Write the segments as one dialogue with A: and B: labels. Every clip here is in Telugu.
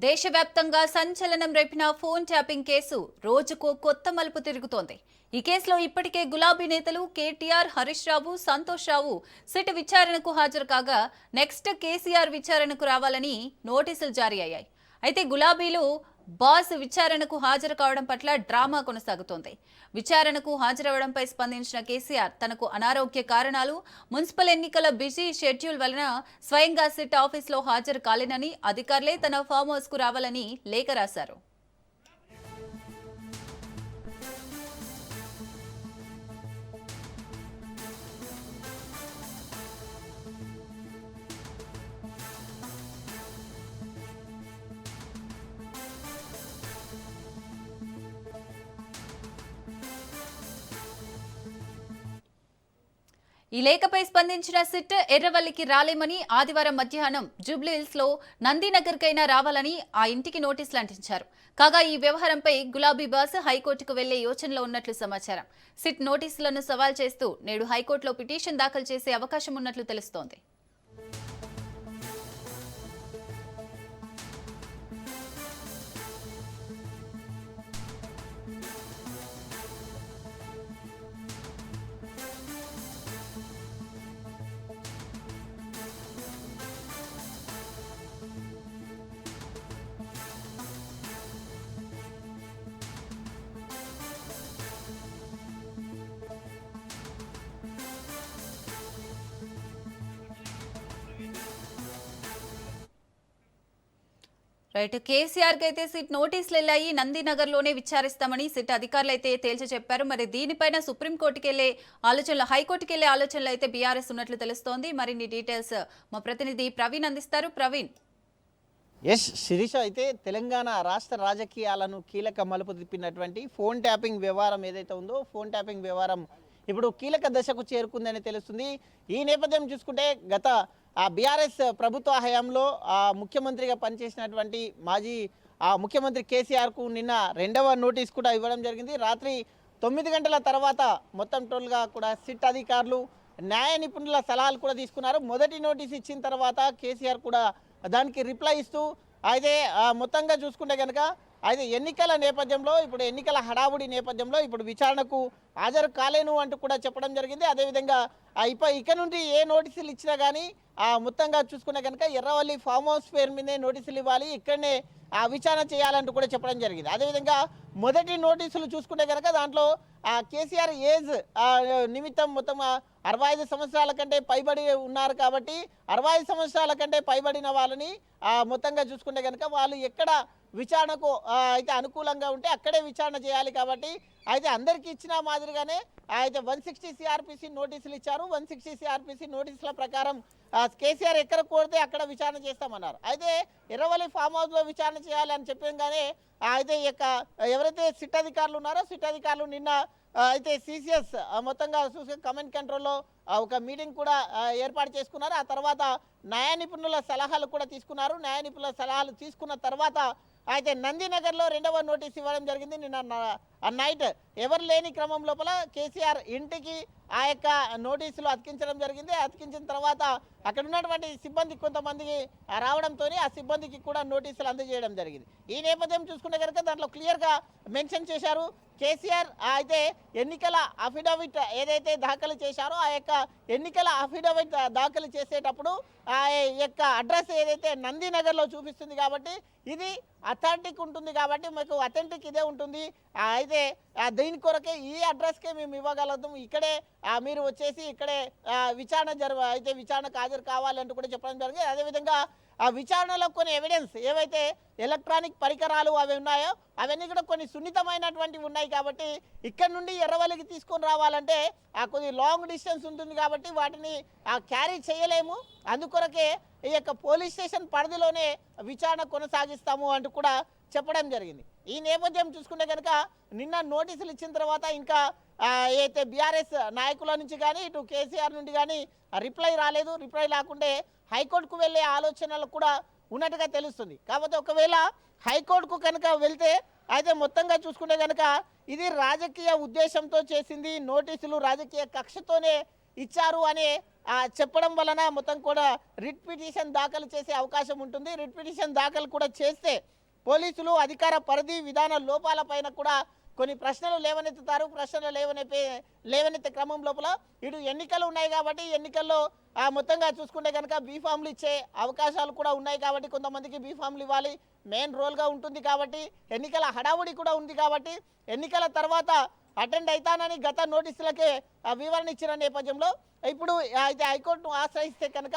A: దేశవ్యాప్తంగా సంచలనం రేపిన ఫోన్ ట్యాపింగ్ కేసు రోజుకో కొత్త మలుపు తిరుగుతోంది. ఈ కేసులో ఇప్పటికే గులాబీ నేతలు కేటీఆర్, హరీష్ రావు, సంతోష్ రావు సిట్ విచారణకు హాజరు కాగా నెక్స్ట్ కేసీఆర్ విచారణకు రావాలని నోటీసులు జారీ అయ్యాయి. అయితే గులాబీలు బాస్ విచారణకు హాజరు కావడం పట్ల డ్రామా కొనసాగుతోంది. విచారణకు హాజరవడంపై స్పందించిన కేసీఆర్ తనకు అనారోగ్య కారణాలు, మున్సిపల్ ఎన్నికల బిజీ షెడ్యూల్ వలన స్వయంగా సిట్ ఆఫీసులో హాజరు కాలేనని, అధికారులే తన ఫామ్ హౌస్ కు రావాలని లేఖ రాశారు. ఈ లేఖపై స్పందించిన సిట్ ఎర్రవల్లికి రాలేమని, ఆదివారం మధ్యాహ్నం జూబ్లీహిల్స్ లో నందినగర్కైనా రావాలని ఆ ఇంటికి నోటీసులు అంటించారు. కాగా ఈ వ్యవహారంపై గులాబీ బాస్ హైకోర్టుకు వెళ్లే యోచనలో ఉన్నట్లు సమాచారం. సిట్ నోటీసులను సవాల్ చేస్తూ నేడు హైకోర్టులో పిటిషన్ దాఖలు చేసే అవకాశం ఉన్నట్లు తెలుస్తోంది. రైట్, కేసీఆర్ కి అయితే సిట్ నోటీసులు వెళ్ళాయి. నందినగర్లోనే విచారిస్తామని సిట్ అధికారులు అయితే తేల్చి చెప్పారు. మరి దీనిపైన సుప్రీంకోర్టుకి వెళ్లే ఆలోచనలు, హైకోర్టుకి వెళ్లే ఆలోచనలు అయితే బీఆర్ఎస్ ఉన్నట్లు తెలుస్తోంది. మరిన్ని డీటెయిల్స్ మా ప్రతినిధి ప్రవీణ్ అందిస్తారు. ప్రవీణ్.
B: ఎస్ శిరీష, అయితే తెలంగాణ రాష్ట్ర రాజకీయాలను కీలక మలుపు తిప్పినటువంటి ఫోన్ ట్యాపింగ్ వ్యవహారం ఏదైతే ఉందో, ఫోన్ ట్యాపింగ్ వ్యవహారం ఇప్పుడు కీలక దశకు చేరుకుందని తెలుస్తుంది. ఈ నేపథ్యం చూసుకుంటే గత బీఆర్ఎస్ ప్రభుత్వ హయాంలో ముఖ్యమంత్రిగా పనిచేసినటువంటి మాజీ ముఖ్యమంత్రి కేసీఆర్కు నిన్న రెండవ నోటీస్ కూడా ఇవ్వడం జరిగింది. రాత్రి 9 గంటల తర్వాత మొత్తం టోల్గా కూడా సిట్ అధికారులు న్యాయ నిపుణుల సలహాలు కూడా తీసుకున్నారు. మొదటి నోటీస్ ఇచ్చిన తర్వాత కేసీఆర్ కూడా దానికి రిప్లై ఇస్తూ అయితే మొత్తంగా చూసుకుంటే కనుక అయితే ఎన్నికల నేపథ్యంలో, ఇప్పుడు ఎన్నికల హడావుడి నేపథ్యంలో ఇప్పుడు విచారణకు హాజరు కాలేను అంటూ కూడా చెప్పడం జరిగింది. అదేవిధంగా ఇక నుండి ఏ నోటీసులు ఇచ్చినా కానీ మొత్తంగా చూసుకునే కనుక ఎర్రవల్లి ఫామ్ హౌస్ పేరు మీదే నోటీసులు ఇవ్వాలి, ఇక్కడనే విచారణ చేయాలంటూ కూడా చెప్పడం జరిగింది. అదేవిధంగా మొదటి నోటీసులు చూసుకుంటే కనుక దాంట్లో కేసీఆర్ ఏజ్ నిమిత్తం మొత్తం 65 సంవత్సరాల కంటే పైబడి ఉన్నారు కాబట్టి 65 సంవత్సరాల కంటే పైబడిన వాళ్ళని మొత్తంగా చూసుకుంటే కనుక వాళ్ళు ఎక్కడ విచారణకు అయితే అనుకూలంగా ఉంటే అక్కడే విచారణ చేయాలి. కాబట్టి అయితే అందరికీ ఇచ్చిన మాదిరిగానే అయితే 160 సిఆర్పిసి నోటీసులు ఇచ్చారు. 160 సిఆర్పిసి నోటీసుల ప్రకారం కేసీఆర్ ఎక్కడ కోరితే అక్కడ విచారణ చేస్తామన్నారు. అయితే ఎర్రవల్లి ఫామ్ హౌస్లో విచారణ చేయాలి అని చెప్పగానే అయితే ఎవరైతే సిట్ అధికారులు ఉన్నారో సిట్ అధికారులు నిన్న అయితే సిసిఎస్ మొత్తంగా చూసి కమాండ్ కంట్రోల్లో ఒక మీటింగ్ కూడా ఏర్పాటు చేసుకున్నారు. ఆ తర్వాత న్యాయ నిపుణుల సలహాలు కూడా తీసుకున్నారు. న్యాయ నిపుణుల సలహాలు తీసుకున్న తర్వాత అయితే నందినగర్లో రెండవ నోటీస్ ఇవ్వడం జరిగింది. నిన్న నైట్ ఎవరు లేని క్రమం లోపల కేసీఆర్ ఇంటికి నోటీసులు అతికించడం జరిగింది. అతికించిన తర్వాత అక్కడ ఉన్నటువంటి సిబ్బంది కొంతమందికి రావడంతో ఆ సిబ్బందికి కూడా నోటీసులు అందజేయడం జరిగింది. ఈ నేపథ్యం చూసుకుంటే కనుక దాంట్లో క్లియర్గా మెన్షన్ చేశారు. కేసీఆర్ అయితే ఎన్నికల అఫిడవిట్ ఏదైతే దాఖలు చేశారో ఎన్నికల అఫిడవిట్ దాఖలు చేసేటప్పుడు అడ్రస్ ఏదైతే నందినగర్లో చూపిస్తుంది కాబట్టి ఇది అథెంటిక్ ఉంటుంది, కాబట్టి మీకు అథెంటిక్ ఇదే ఉంటుంది. అయితే దీని కొరకే ఈ అడ్రస్కే మేము ఇవ్వగలుగుతాం, ఇక్కడే మీరు వచ్చేసి ఇక్కడే విచారణకు హాజరు కావాలంటూ కూడా చెప్పడం జరిగింది. అదేవిధంగా విచారణలో కొన్ని ఎవిడెన్స్ ఏవైతే ఎలక్ట్రానిక్ పరికరాలు అవి ఉన్నాయో అవన్నీ కూడా కొన్ని సున్నితమైనటువంటివి ఉన్నాయి. కాబట్టి ఇక్కడ నుండి ఎర్రవల్లికి తీసుకొని రావాలంటే కొద్ది లాంగ్ డిస్టెన్స్ ఉంటుంది కాబట్టి వాటిని క్యారీ చేయలేము. అందుకొరకే ఈ పోలీస్ స్టేషన్ పరిధిలోనే విచారణ కొనసాగిస్తాము అంటూ కూడా చెప్పడం జరిగింది. ఈ నేపథ్యం చూసుకుంటే కనుక నిన్న నోటీసులు ఇచ్చిన తర్వాత ఇంకా అయితే బీఆర్ఎస్ నాయకుల నుంచి కానీ ఇటు కేసీఆర్ నుండి కానీ రిప్లై రాలేదు. రిప్లై రాకుంటే హైకోర్టుకు వెళ్ళే ఆలోచనలు కూడా ఉన్నట్టుగా తెలుస్తుంది. కాకపోతే ఒకవేళ హైకోర్టుకు కనుక వెళ్తే అయితే మొత్తంగా చూసుకుంటే కనుక ఇది రాజకీయ ఉద్దేశంతో చేసింది, నోటీసులు రాజకీయ కక్షతోనే ఇచ్చారు అనే చెప్పడం వలన మొత్తం కూడా రిట్ పిటిషన్ దాఖలు చేసే అవకాశం ఉంటుంది. రిట్ పిటిషన్ దాఖలు కూడా చేస్తే పోలీసులు అధికార పరిధి విధాన లోపాలపైన కూడా కొన్ని ప్రశ్నలు లేవనెత్తుతారు. ప్రశ్నలు లేవనెత్తే క్రమం లోపల ఇటు ఎన్నికలు ఉన్నాయి కాబట్టి ఎన్నికల్లో మొత్తంగా చూసుకుంటే కనుక బీఫామ్లు ఇచ్చే అవకాశాలు కూడా ఉన్నాయి కాబట్టి కొంతమందికి బీఫామ్లు ఇవ్వాలి, మెయిన్ రోల్గా ఉంటుంది కాబట్టి ఎన్నికల హడావుడి కూడా ఉంది కాబట్టి ఎన్నికల తర్వాత అటెండ్ అవుతానని గత నోటీసులకే వివరణ ఇచ్చిన నేపథ్యంలో ఇప్పుడు అయితే హైకోర్టును ఆశ్రయిస్తే కనుక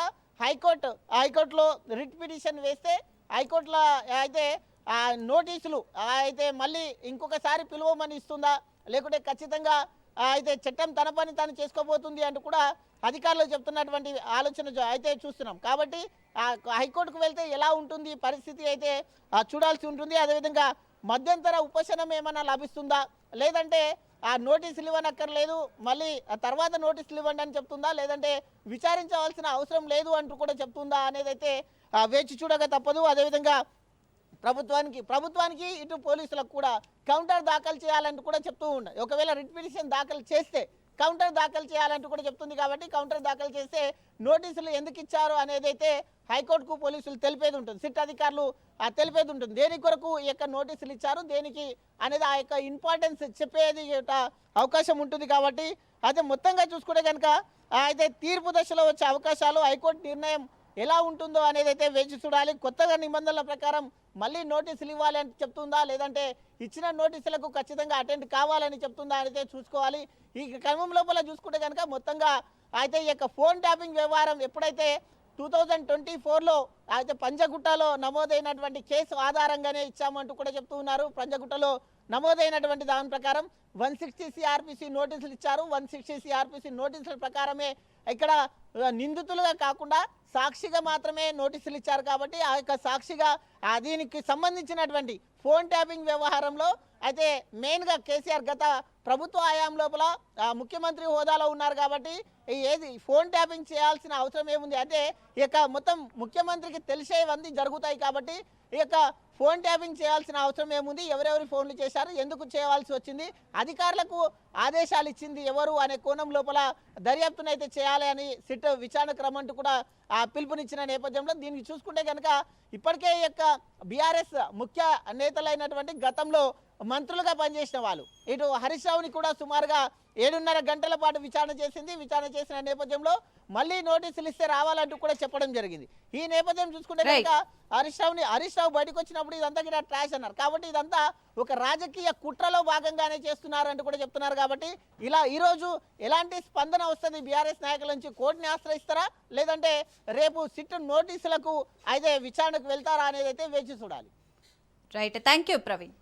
B: హైకోర్టులో రిట్ పిటిషన్ వేస్తే హైకోర్టులో అయితే నోటీసులు అయితే మళ్ళీ ఇంకొకసారి పిలువమని ఇస్తుందా, లేకుంటే ఖచ్చితంగా అయితే చట్టం తన పని తాను చేసుకోబోతుంది అంటూ కూడా అధికారులు చెప్తున్నటువంటి ఆలోచన అయితే చూస్తున్నాం. కాబట్టి హైకోర్టుకు వెళ్తే ఎలా ఉంటుంది పరిస్థితి అయితే చూడాల్సి ఉంటుంది. అదేవిధంగా మధ్యంతర ఉపశమనం ఏమైనా లభిస్తుందా, లేదంటే నోటీసులు ఇవ్వనక్కర్లేదు మళ్ళీ తర్వాత నోటీసులు ఇవ్వండి అని చెప్తుందా, లేదంటే విచారించవలసిన అవసరం లేదు అంటూ కూడా చెప్తుందా అనేది అయితే వేచి చూడక తప్పదు. అదేవిధంగా ప్రభుత్వానికి ఇటు పోలీసులకు కూడా కౌంటర్ దాఖలు చేయాలంటూ కూడా చెప్తూ ఉన్నాయి. ఒకవేళ రిట్ పిటిషన్ దాఖలు చేస్తే కౌంటర్ దాఖలు చేయాలంటూ కూడా చెప్తుంది కాబట్టి కౌంటర్ దాఖలు చేస్తే నోటీసులు ఎందుకు ఇచ్చారు అనేది అయితే హైకోర్టుకు పోలీసులు తెలిపేది ఉంటుంది, సిట్ అధికారులు తెలిపేది ఉంటుంది. దేని కొరకు ఈ యొక్క నోటీసులు ఇచ్చారు దేనికి అనేది ఆ యొక్క ఇంపార్టెన్స్ చెప్పేది అవకాశం ఉంటుంది. కాబట్టి అయితే మొత్తంగా చూసుకుంటే కనుక అయితే తీర్పు దశలో వచ్చే అవకాశాలు హైకోర్టు నిర్ణయం ఎలా ఉంటుందో అనేది అయితే వేచి చూడాలి. కొత్తగా నిబంధనల ప్రకారం మళ్ళీ నోటీసులు ఇవ్వాలి అని చెప్తుందా, లేదంటే ఇచ్చిన నోటీసులకు ఖచ్చితంగా అటెండ్ కావాలని చెప్తుందా అనేది చూసుకోవాలి. ఈ క్రమం లోపల చూసుకుంటే కనుక మొత్తంగా అయితే ఈ యొక్క ఫోన్ ట్యాపింగ్ వ్యవహారం ఎప్పుడైతే 2024లో అయితే పంజగుట్టలో నమోదైనటువంటి కేసు ఆధారంగానే ఇచ్చామంటూ కూడా చెప్తూ ఉన్నారు. పంజగుట్టలో నమోదైనటువంటి దాని ప్రకారం 160 CRPC నోటీసులు ఇచ్చారు. 160 CRPC నోటీసుల ప్రకారమే ఇక్కడ నిందితులుగా కాకుండా సాక్షిగా మాత్రమే నోటీసులు ఇచ్చారు. కాబట్టి ఆ యొక్క సాక్షిగా దీనికి సంబంధించినటువంటి ఫోన్ ట్యాపింగ్ వ్యవహారంలో అయితే మెయిన్గా కేసీఆర్ గత ప్రభుత్వ హయాం లోపల ముఖ్యమంత్రి హోదాలో ఉన్నారు కాబట్టి ఏది ఫోన్ ట్యాపింగ్ చేయాల్సిన అవసరం ఏముంది అంటే ఈ యొక్క మొత్తం ముఖ్యమంత్రికి తెలిసేవన్నీ జరుగుతాయి కాబట్టి ఈ యొక్క ఫోన్ ట్యాపింగ్ చేయాల్సిన అవసరం ఏముంది, ఎవరెవరి ఫోన్లు చేశారు, ఎందుకు చేయవలసి వచ్చింది, అధికారులకు ఆదేశాలు ఇచ్చింది ఎవరు అనే కోణం లోపల దర్యాప్తునైతే చేయాలి అని సిట్ విచారణ క్రమంటూ కూడా పిలుపునిచ్చిన నేపథ్యంలో దీనికి చూసుకుంటే కనుక ఇప్పటికే ఈ యొక్క బీఆర్ఎస్ ముఖ్య నేతలైనటువంటి గతంలో మంత్రులుగా పనిచేసిన వాళ్ళు ఇటు హరీష్ రావుని కూడా సుమారుగా 7.5 గంటల పాటు విచారణ చేసింది. విచారణ చేసిన నేపథ్యంలో మళ్ళీ నోటీసులు ఇస్తే రావాలంటూ కూడా చెప్పడం జరిగింది. ఈ నేపథ్యం చూసుకుంటే కనుక హరీష్ రావు బయటకు వచ్చినప్పుడు ఇదంతా కూడా ట్రాష్ అన్నారు. కాబట్టి ఇదంతా ఒక రాజకీయ కుట్రలో భాగంగానే చేస్తున్నారు అంటూ కూడా చెప్తున్నారు. కాబట్టి ఇలా ఈరోజు ఎలాంటి స్పందన వస్తుంది బీఆర్ఎస్ నాయకుల నుంచి, కోర్టుని ఆశ్రయిస్తారా లేదంటే రేపు సిట్ నోటీసులకు అయితే విచారణకు వెళ్తారా అనేది అయితే వేచి చూడాలి.
A: Right, thank you Praveen.